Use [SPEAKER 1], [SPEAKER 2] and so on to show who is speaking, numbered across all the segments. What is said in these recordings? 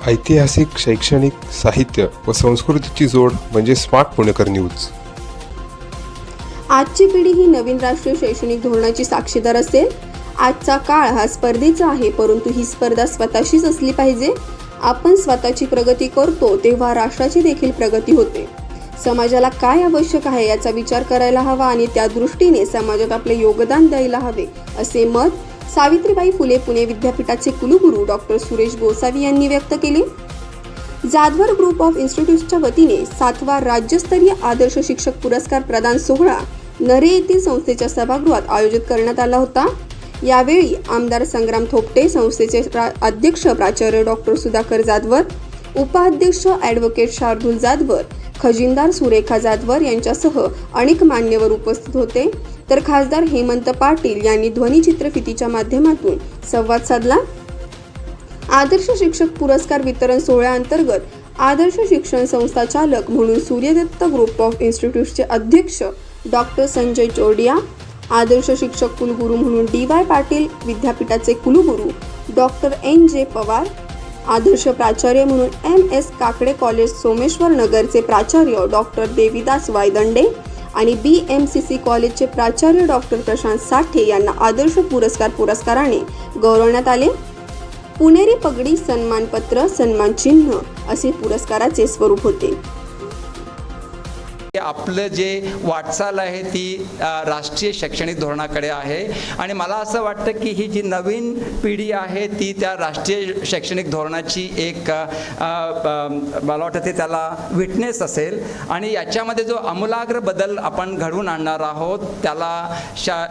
[SPEAKER 1] ऐतिहासिक, शैक्षणिक, साहित्य व संस्कृतीची जोड म्हणजे स्मार्ट पुणेकर न्यूज.
[SPEAKER 2] आजची पिढी ही नवीन राष्ट्रीय शैक्षणिक धोरणाची साक्षीदार असेल. आजचा काळ हा स्पर्धेचा आहे, परंतु ही स्पर्धा स्वतःशीच असली पाहिजे. आपण स्वतःची प्रगती करतो तेव्हा राष्ट्राची देखील प्रगती होते. समाजाला काय आवश्यक आहे याचा विचार करायला हवा आणि त्या दृष्टीने समाजात आपले योगदान द्यायला हवे, असे मत सावित्रीबाई फुले पुणे विद्यापीठाचे कुलगुरू डॉक्टर सुरेश गोसावी यांनी व्यक्त केले. जाधवर ग्रुप ऑफ इन्स्टिट्यूटच्या वतीने 7वा राज्यस्तरीय आदर्श शिक्षक पुरस्कार प्रदान सोहळा नरे येथील संस्थेच्या सभागृहात आयोजित करण्यात आला होता. यावेळी आमदार संग्राम थोपटे, संस्थेचे अध्यक्ष प्राचार्य डॉक्टर सुधाकर जाधवर, उपाध्यक्ष ॲडव्होकेट शार्दूल जाधवर, खजिनदार सुरेखा जाधवर यांच्यासह अनेक मान्यवर उपस्थित होते. तर खासदार हेमंत पाटील यांनी ध्वनिचित्रफितीच्या माध्यमातून संवाद साधला. आदर्श शिक्षक पुरस्कार वितरण सोहळ्याअंतर्गत आदर्श शिक्षण संस्था चालक म्हणून सूर्यदत्त ग्रुप ऑफ इन्स्टिट्यूटचे अध्यक्ष डॉक्टर संजय चोरडिया, आदर्श शिक्षक कुलगुरू म्हणून DY पाटील विद्यापीठाचे कुलगुरू डॉक्टर NJ पवार, आदर्श प्राचार्य म्हणून MS काकडे कॉलेज सोमेश्वर नगरचे प्राचार्य डॉक्टर देवीदास वायदंडे आणि BMCC कॉलेजचे प्राचार्य डॉक्टर प्रशांत साठे यांना आदर्श पुरस्काराने गौरवण्यात आले. पुणेरी पगडी, सन्मानपत्र, सन्मानचिन्ह असे पुरस्काराचे स्वरूप होते.
[SPEAKER 3] आपलं जे वाटचाल आहे ती राष्ट्रीय शैक्षणिक धोरणाकडे आहे आणि मला असं वाटतं की ही जी नवीन पिढी आहे ती त्या राष्ट्रीय शैक्षणिक धोरणाची एक मला वाटतं ते त्याला विटनेस असेल आणि याच्यामध्ये जो आमूलाग्र बदल आपण घडवून आणणार आहोत त्याला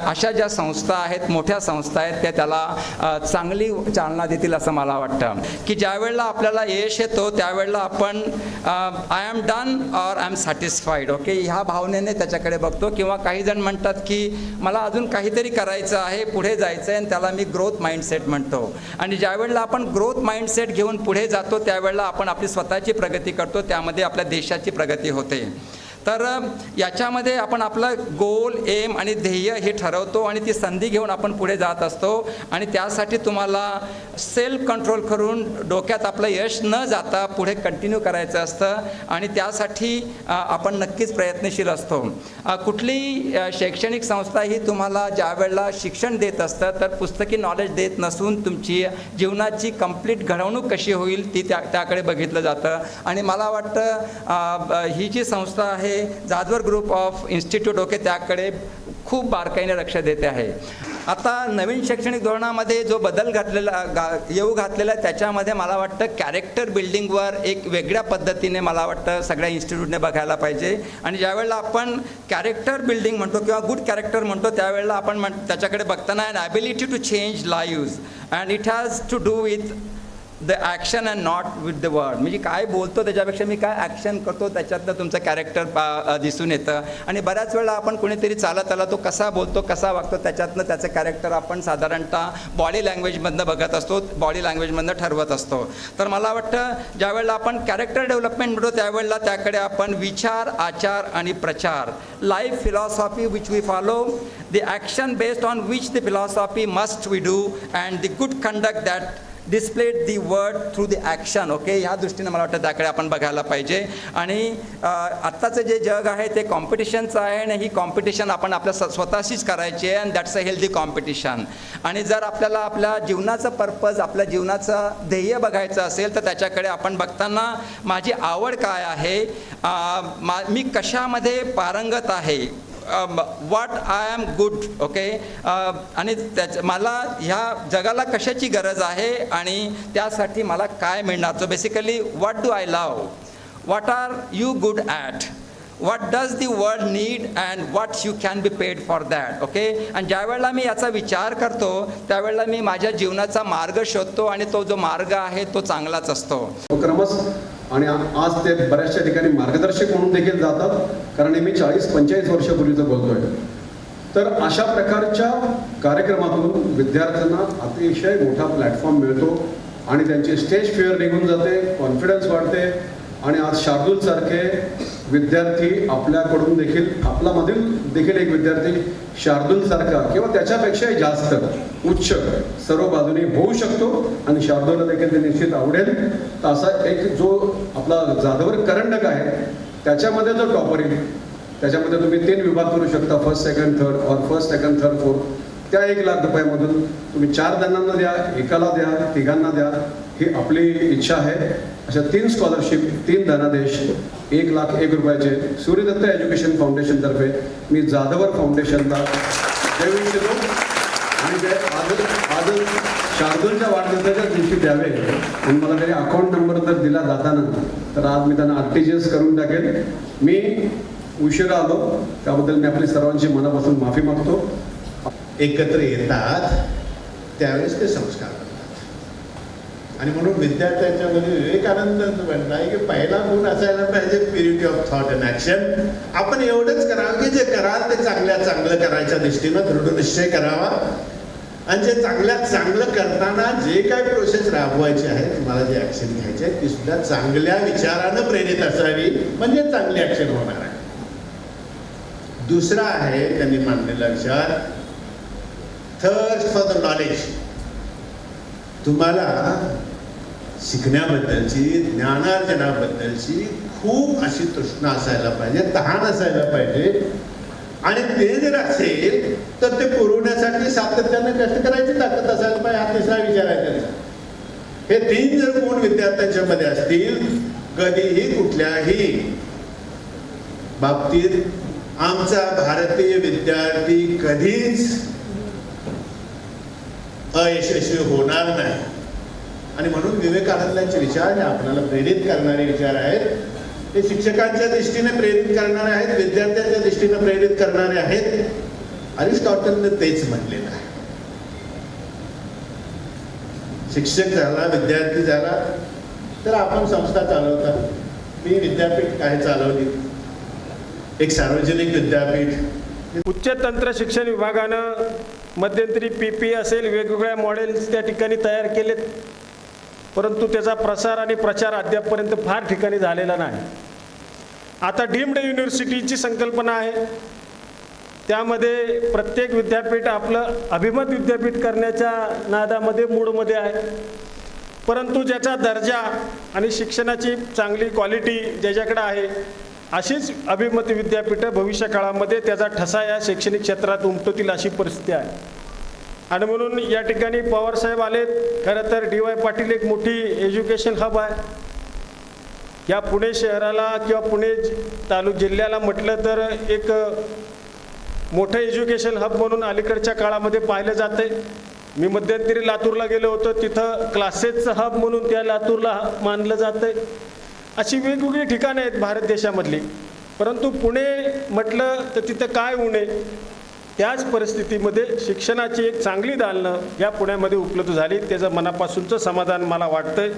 [SPEAKER 3] अशा ज्या संस्था आहेत, मोठ्या संस्था आहेत, त्या त्याला चांगली चालना देतील असं मला वाटतं की ज्या वेळेला आपल्याला यश येतो त्यावेळेला आपण I am done or I am satisfied okay ह्या भावनेने त्याच्याकडे बघतो. किंवा काही जण म्हणतात की मला अजून काहीतरी करायचं आहे, पुढे जायचं आहे आणि त्याला मी ग्रोथ माइंडसेट म्हणतो. आणि ज्या वेळेला आपण ग्रोथ माइंडसेट घेऊन पुढे जातो त्यावेळेला आपण आपली स्वतःची प्रगती करतो, त्यामध्ये आपल्या देशाची प्रगती होते. तर याच्यामध्ये आपण आपलं गोल, एम आणि ध्येय हे ठरवतो आणि ती संधी घेऊन आपण पुढे जात असतो आणि त्यासाठी तुम्हाला सेल्फ कंट्रोल करून डोक्यात आपलं यश न जाता पुढे कंटिन्यू करायचं असतं आणि त्यासाठी आपण नक्कीच प्रयत्नशील असतो. कुठलीही शैक्षणिक संस्था ही तुम्हाला ज्या वेळेला शिक्षण देत असतं तर पुस्तकी नॉलेज देत नसून तुमची जीवनाची कंप्लीट घडवणूक कशी होईल ती त्याकडे बघितलं जातं. आणि मला वाटतं ही जी संस्था आहे Jadhavar group of institute okay त्याकडे खूप बारकाईने लक्ष देते आहे. आता नवीन शैक्षणिक धोरणामध्ये जो बदल घातलेला त्याच्यामध्ये मला वाटतं कॅरेक्टर बिल्डिंगवर एक वेगळ्या पद्धतीने मला वाटतं सगळ्या इन्स्टिट्यूटने बघायला पाहिजे. आणि ज्यावेळेला आपण कॅरेक्टर बिल्डिंग म्हणतो किंवा गुड कॅरेक्टर म्हणतो त्यावेळेला आपण त्याच्याकडे बघताना an ability to change lives and it has to do with the action and not with the word. म्हणजे काय बोलतो त्याच्यापेक्षा मी काय ॲक्शन करतो त्याच्यातनं तुमचं कॅरेक्टर दिसून येतं. आणि बऱ्याच वेळा आपण कुणीतरी चालत आला तो कसा बोलतो, कसा वागतो त्याच्यातनं त्याचं कॅरेक्टर आपण साधारणतः बॉडी लँग्वेजमधनं बघत असतो, बॉडी लँग्वेजमधनं ठरवत असतो. तर मला वाटतं ज्यावेळेला आपण कॅरेक्टर डेव्हलपमेंट म्हणतो त्यावेळेला त्याकडे आपण विचार, आचार आणि प्रचार, life philosophy which we follow, the action based on which the philosophy must we do and the good conduct that displayed the word through the action okay ह्या दृष्टीने मला वाटतं त्याकडे आपण बघायला पाहिजे. आणि आत्ताचं जे जग आहे ते कॉम्पिटिशनचं आहे आणि ही कॉम्पिटिशन आपण आपल्या स्वतःशीच करायची आहे and that's a healthy competition. आणि जर आपल्याला आपल्या जीवनाचं पर्पज, आपल्या जीवनाचं ध्येय बघायचं असेल तर त्याच्याकडे आपण बघताना माझी आवड काय आहे, मी कशामध्ये पारंगत आहे, what I am good okay आणि मला ह्या जगाला कशाची गरज आहे आणि त्यासाठी मला काय मिळणार. So basically what do I love, what are you good at, what does the world need and what you can be paid for that okay. आणि ज्या वेळेला मी याचा विचार करतो त्यावेळेला मी माझ्या जीवनाचा मार्ग शोधतो आणि तो जो मार्ग आहे तो चांगलाच असतो.
[SPEAKER 4] आणि आज ते बऱ्याचशा ठिकाणी मार्गदर्शक म्हणून देखील जातात, कारण मी 40-45 वर्षापूर्वीचं बोलतोय. तर अशा प्रकारच्या कार्यक्रमातून विद्यार्थ्यांना अतिशय मोठा प्लॅटफॉर्म मिळतो आणि त्यांची स्टेज फिअर निघून जाते, कॉन्फिडन्स वाढते आणि आज शार्दूल सारखे विद्यार्थी आपल्याकडून देखील आपल्यामधील देखील एक विद्यार्थी शार्दूल सारखा किंवा त्याच्यापेक्षाही जास्त उच्च सर्व बाजूने होऊ शकतो आणि शार्दूलला देखील ते निश्चित आवडेल. तर असा एक जो आपला जाधवर करंडक आहे त्याच्यामध्ये जो टॉपर येईल त्याच्यामध्ये तुम्ही 3 विभाग करू शकता, फर्स्ट सेकंड थर्ड और फर्स्ट सेकंड थर्ड फोर्थ. त्या 1 लाख रुपयामधून तुम्ही 4 जणांना द्या, एकाला द्या, तिघांना द्या, ही आपली इच्छा आहे. अशा 3 स्कॉलरशिप 3 धनादेश 1,01,000 रुपयाचे सूर्यदत्त एज्युकेशन फाउंडेशनतर्फे मी जाधवर फाउंडेशनला देऊ इच्छितो आणि ते आज शार्दूलच्या वाढदिवसाच्या दिवशी द्यावे. आणि मला तरी अकाउंट नंबर जर दिला जाताना तर आज मी त्यांना RTGS करून टाकेल. मी उशिरा आलो त्याबद्दल मी आपली सर्वांची मनापासून माफी मागतो.
[SPEAKER 5] एकत्र येतात त्यावेळेस ते संस्कार करतात आणि म्हणून विद्यार्थ्यांच्यामध्ये विवेकानंद म्हणताय की पहिला गुण असायला पाहिजे purity of thought and action. आपण एवढंच करावं की जे कराल ते चांगलं करायच्या दृष्टीनं दृढ निश्चय करावा आणि जे चांगलं करताना जे काही प्रोसेस राबवायची आहे तुम्हाला जे ऍक्शन घ्यायचे आहे ती सुद्धा चांगल्या विचारानं प्रेरित असावी म्हणजे चांगली ऍक्शन होणार आहे. दुसरा आहे त्यांनी मांडलेला विचार थर्स्ट फॉर द नॉलेज. तुम्हाला शिकण्याबद्दलची ज्ञानार्जनाबद्दलची खूप अशी तृष्णा असायला पाहिजे, तहान असायला पाहिजे आणि ते जर असेल तर ते पुरवण्यासाठी सातत्याने कष्ट करायची ताकद असायला पाहिजे. हा तिसरा विचार आहे त्यांचा. हे 3 जर गुण विद्यार्थ्यांच्या मध्ये असतील कधीही कुठल्याही बाबतीत आमचा भारतीय विद्यार्थी कधीच अयशस्वी होणार नाही. आणि म्हणून विवेकानंदांचे विचार हे आपल्याला प्रेरित करणारे विचार आहेत. ते शिक्षकांच्या दृष्टीने प्रेरित करणारे आहेत, विद्यार्थ्यांच्या दृष्टीने प्रेरित करणारे आहेत. अरिस्टॉटलने तेच म्हटलेलं आहे. शिक्षक झाला, विद्यार्थी झाला तर आपण संस्था चालवतात. मी विद्यापीठ काय चालवली, एक सार्वजनिक विद्यापीठ.
[SPEAKER 6] उच्च तंत्र शिक्षण विभागानं मध्यंतरी PP असेल वेगवेगळ्या मॉडेल्स त्या ठिकाणी तयार केलेत, परंतु त्याचा प्रसार आणि प्रचार अद्यापपर्यंत फार ठिकाणी झालेला नाही. आता डीम्ड युनिव्हर्सिटीची संकल्पना आहे. त्यामध्ये प्रत्येक विद्यापीठ आपलं अभिमत विद्यापीठ करण्याच्या नादामध्ये मूडमध्ये आहे, परंतु ज्याचा दर्जा आणि शिक्षणाची चांगली क्वालिटी ज्याच्याकडे आहे अशीच अभिमत विद्यापीठं भविष्य काळामध्ये त्याचा ठसा या शैक्षणिक क्षेत्रात उमटवतील अशी परिस्थिती आहे. आणि म्हणून या ठिकाणी पवारसाहेब आलेत. खरं तर DY पाटील एक मोठी एज्युकेशन हब आहे. या पुणे शहराला किंवा पुणे जिल्ह्याला म्हटलं तर एक मोठं एज्युकेशन हब म्हणून अलीकडच्या काळामध्ये पाहिलं जाते. मी मध्यंतरी लातूरला गेलो होतो, तिथं क्लासेसचं हब म्हणून त्या लातूरला मानलं जातं. अशी वेगवेगळी ठिकाणं आहेत भारत देशामधली, परंतु पुणे म्हटलं तर तिथं काय उणे. त्याच परिस्थितीमध्ये शिक्षणाची एक चांगली दालनं या पुण्यामध्ये उपलब्ध झाली, त्याचं मनापासूनचं समाधान मला वाटतंय.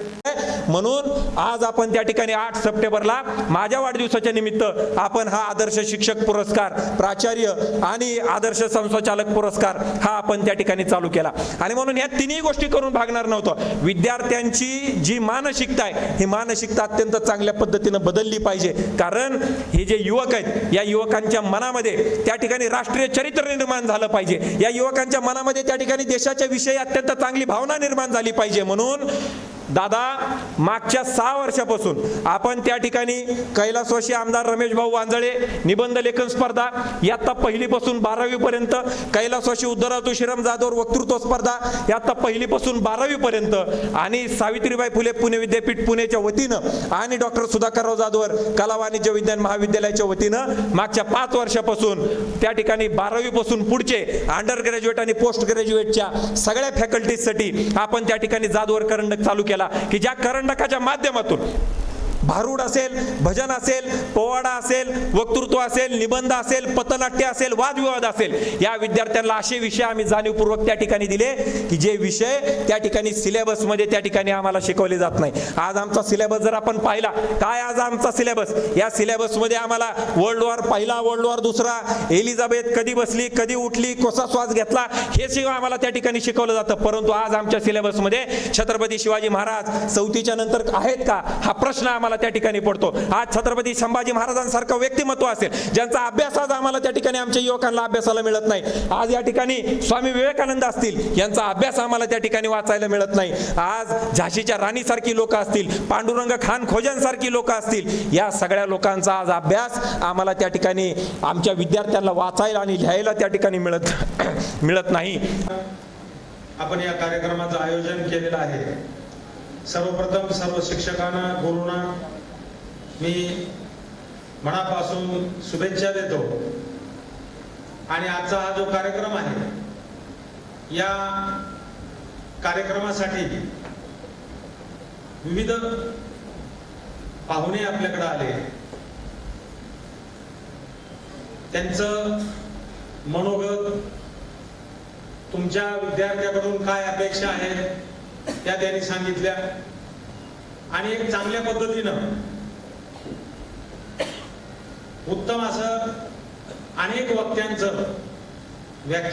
[SPEAKER 7] म्हणून आज आपण त्या ठिकाणी 8 सप्टेंबरला माझ्या वाढदिवसाच्या निमित्त आपण हा आदर्श शिक्षक पुरस्कार, प्राचार्य आणि आदर्श संस्थाचालक पुरस्कार हा आपण त्या ठिकाणी चालू केला. आणि म्हणून या 3ही गोष्टी करून भागणार नव्हतं. विद्यार्थ्यांची जी मानसिकता आहे ही मानसिकता अत्यंत चांगल्या पद्धतीनं बदलली पाहिजे. कारण हे जे युवक आहेत या युवकांच्या मनामध्ये त्या ठिकाणी राष्ट्रीय चरित्र निर्माण झालं पाहिजे. या युवकांच्या मनामध्ये त्या ठिकाणी देशाच्या विषयी अत्यंत चांगली भावना निर्माण झाली पाहिजे. म्हणून दादा मागच्या 6 वर्षापासून आपण त्या ठिकाणी कैलासवासी आमदार रमेश भाऊ वांजळे निबंध लेखन स्पर्धा, यात्ता 1ली पासून 12वी पर्यंत, कैलासवासी उद्धवराव तुळशीराम जाधव वक्तृत्व स्पर्धा यात्ता 1ली पासून 12वी पर्यंत, आणि सावित्रीबाई फुले पुणे विद्यापीठ पुणेच्या वतीनं आणि डॉक्टर सुधाकरराव जाधवर कला वाणिज्य विज्ञान महाविद्यालयाच्या वतीनं मागच्या 5 वर्षापासून त्या ठिकाणी 12वी पासून पुढचे अंडर ग्रॅज्युएट आणि पोस्ट ग्रॅज्युएटच्या सगळ्या फॅकल्टीजसाठी आपण त्या ठिकाणी जाधवर करंडक चालू केला की ज्या करंडकाच्या माध्यमातून भारूड असेल, भजन असेल, पोवाडा असेल, वक्तृत्व असेल, निबंध असेल, पथनाट्य असेल, वादविवाद असेल, या विद्यार्थ्यांना असे विषय आम्ही जाणीवपूर्वक त्या ठिकाणी दिले की जे विषय त्या ठिकाणी सिलेबसमध्ये त्या ठिकाणी आम्हाला शिकवले जात नाही. आज आमचा सिलेबस जर आपण पाहिला, काय आज आमचा सिलेबस, या सिलेबसमध्ये आम्हाला वर्ल्ड वॉर पहिला, वर्ल्ड वॉर दुसरा, एलिझाबेथ कधी बसली, कधी उठली, कसा श्वास घेतला, हे शिवाय आम्हाला त्या ठिकाणी शिकवलं जातं. परंतु आज आमच्या सिलेबसमध्ये छत्रपती शिवाजी महाराज 4थीच्या नंतर आहेत का हा प्रश्न आम्हाला आम्हाला त्या ठिकाणी पडतो. आज छत्रपती संभाजी महाराजांसारखं व्यक्तिमत्व असेल ज्यांचा अभ्यास आज आम्हाला त्या ठिकाणी आमच्या युवकांना अभ्यासाला मिळत नाही. आज या ठिकाणी स्वामी विवेकानंद असतील यांचा अभ्यास आम्हाला त्या ठिकाणी वाचायला मिळत नाही. आज झाशीच्या राणीसारखी लोक असतील, पांडुरंग खान खोजांसारखी लोक असतील, या सगळ्या लोकांचा आज अभ्यास आम्हाला त्या ठिकाणी आमच्या विद्यार्थ्यांना वाचायला आणि लिहायला त्या ठिकाणी मिळत नाही.
[SPEAKER 8] आपण या कार्यक्रमाचं आयोजन केलेलं आहे. सर्वप्रथम सर्व शिक्षकांना, गुरूंना मी मनापासून शुभेच्छा देतो. आणि आजचा हा जो कार्यक्रम आहे या कार्यक्रमासाठी विविध पाहुणे आपल्याकडे आले. त्यांचं मनोगत, तुमच्या विद्यार्थ्याकडून काय अपेक्षा आहेत त्या त्यांनी सांगितल्या आणि एक चांगल्या पद्धतीनं उत्तम असं अनेक वक्त्यांचं व्याख्यान